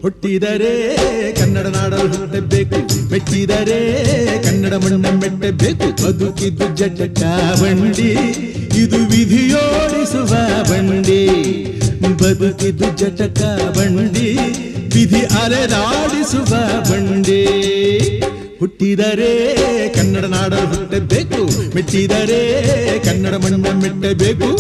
ಹುಟ್ಟಿದರೆ ಕನ್ನಡ ನಾಡಲು ಹುಟ್ಟಬೇಕು, ಮೆಟ್ಟಿದರೆ ಕನ್ನಡ ಮಣ್ಣ ಮೆಟ್ಟಬೇಕು. ಬದುಕಿದ್ದು ಜಟಕ ಬಂಡಿ, ಇದು ವಿಧಿಯೋಡಿಸುವ ಬಂಡಿ. ಬದುಕಿದ್ದು ಜಟಕ ಬಂಡಿ, ವಿಧಿ ಅಲೆದಾಡಿಸುವ ಬಂಡಿ. ಹುಟ್ಟಿದರೆ ಕನ್ನಡ ನಾಡಲು ಹುಟ್ಟಬೇಕು, ಮೆಟ್ಟಿದರೆ ಕನ್ನಡ ಮಣ್ಣ ಮೆಟ್ಟಬೇಕು.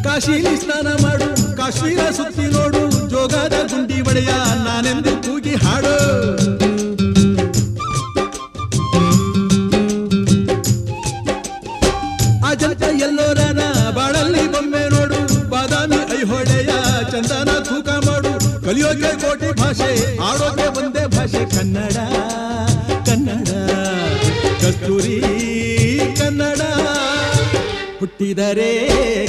ಕಾಶಿಲಿ ಸ್ನಾನ ಮಾಡು, ಕಾಶ್ಮೀರ ಸುತ್ತಿ ನೋಡು, ಜೋಗದ ಗುಂಡಿ ಒಡೆಯ ನಾನೆಂದು ಕೂಗಿ ಹಾಡು. ಅಜಂತ ಎಲ್ಲೋರನ ಬಾಳಲ್ಲಿ ಬೊಮ್ಮೆ ನೋಡು, ಬಾದಾಮಿ ಐಹೊಳೆಯ ಚಂದನ ತೂಕ ಮಾಡು. ಕಲಿಯೋಕೆ ಕೋಟಿ ಭಾಷೆ, ಆಡೋಕೆ ಒಂದೇ ಭಾಷೆ ಕನ್ನಡ. ಕನ್ನಡ ಕಸ್ತೂರಿ ಕನ್ನಡ. ಹುಟ್ಟಿದರೆ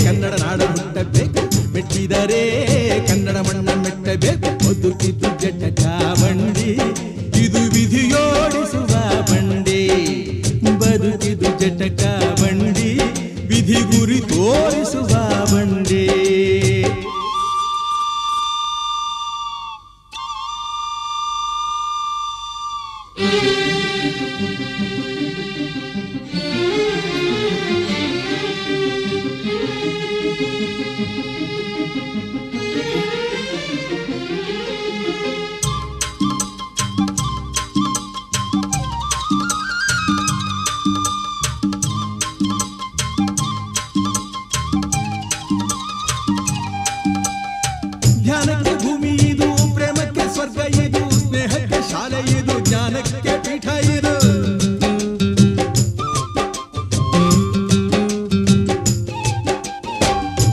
ಕನ್ನಡ ನಾಡ ಹುಟ್ಟಬೇಕು, ಮೆಟ್ಟಿದರೆ ಕನ್ನಡ ಮಣ್ಣ ಮೆಟ್ಟಬೇಕು. ಬದುಕಿದ್ದು ಜಟಕ ಬಂಡಿ, ಇದು ವಿಧಿಯೋಡಿಸುವ ಬಂಡಿ. ಬದುಕಿದ್ದು ಜಟಕ ಬಂಡಿ, ವಿಧಿ ಗುರಿ ತೋರಿಸುವ ಬಂಡಿ. ಧ್ಯಾನಕ್ಕೆ ಭೂಮಿ ಇದು, ಪ್ರೇಮಕ್ಕೆ ಸ್ವರ್ಗ ಇದು, ಸ್ನೇಹಕ್ಕೆ ಶಾಲೆ ಇದು, ಜ್ಞಾನಕ್ಕೆ ಪೀಠ ಇದು.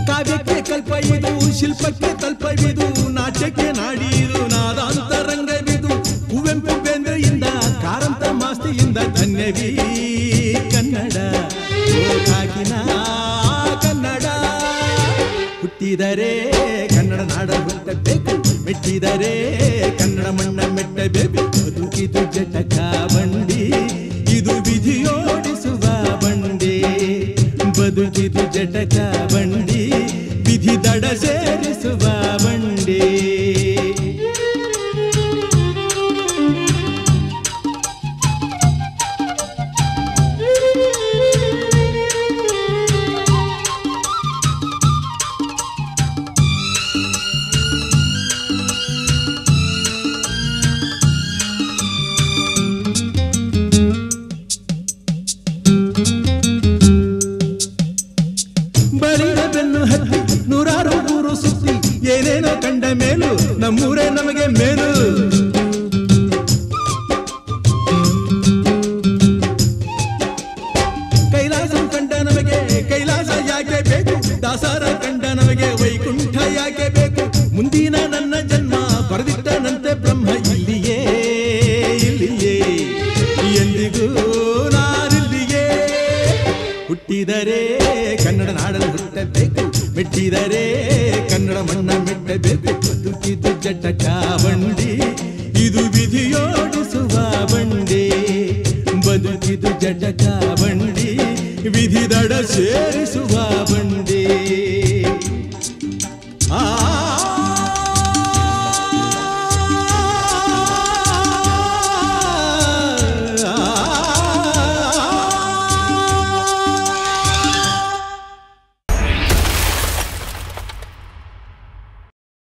ಕಾವ್ಯಕ್ಕೆ ಕಲ್ಪ ಇದು, ಶಿಲ್ಪಕ್ಕೆ ತಲ್ಪವಿದು, ನಾಟ್ಯಕ್ಕೆ ನಾಡಿ ಇದು, ನಾದಾಂತರಂಗವಿದು. ಕುವೆಂಪು ಬೇಂದ್ರೆಯಿಂದ, ಕಾರಂತ ಮಾಸ್ತಿಯಿಂದ ಧನ್ಯವೀ ಕನ್ನಡ. ಕಾಕಿನ ಕನ್ನಡ. ಹುಟ್ಟಿದರೆ ಕನ್ನಡ ನಾಡ ಹುಟ್ಟಬೇಕು, ಮೆಟ್ಟಿದರೆ ಕನ್ನಡ ಮಣ್ಣ ಮೆಟ್ಟಬೇಕು. ಬದುಕಿದು ಜಟಕ ಬಂಡಿ, ಇದು ವಿಧಿಯೋಡಿಸುವ ಬಂಡಿ. ಬದುಕಿದು ಜಟಕ ಬಂಡಿ, ವಿಧಿ ದಡ ಸೇರಿಸುವ ಬಂಡಿ. ಬಳಿದ ಬೆನ್ನು ಹತ್ತಿ ನೂರಾರು ಊರು ಸುತ್ತಿ, ಏನೇನೋ ಕಂಡ ಮೇಲು ನಮ್ಮೂರೇ ನಮಗೆ ಮೇಲು. ಕೈಲಾಸ ಕಂಡ ನಮಗೆ ಕೈಲಾಸ ಯಾಕೆ ಬೇಕು, ದಾಸರ ಕಂಡ ನಮಗೆ ವೈಕುಂಠ ಯಾಕೆ ಬೇಕು. ಮುಂದಿನ ನನ್ನ ಜನ್ಮ ಬರೆದಿಟ್ಟನಂತೆ ಬ್ರಹ್ಮ ಇಲ್ಲಿಯೇ ಇಲ್ಲಿಯೇ, ಎಂದಿಗೂ ನಾನಿಲ್ಲಿಯೇ. ಹುಟ್ಟಿದರೆ ಕನ್ನಡ ನಾಡಲು ಹುಟ್ಟಬೇಕು, ಮೆಟ್ಟಿದರೆ ಕನ್ನಡ ಮಣ್ಣ ಮೆಟ್ಟಬೇಕು. ಬದುಕಿದು ಜಟಕ ಬಂಡಿ, ಇದು ವಿಧಿಯೋಡಿಸುವ ಬಂಡಿ. ಬದುಕಿದು ಜಟಕ ಬಂಡಿ, ವಿಧಿ ದಡ ಸೇರಿಸುವ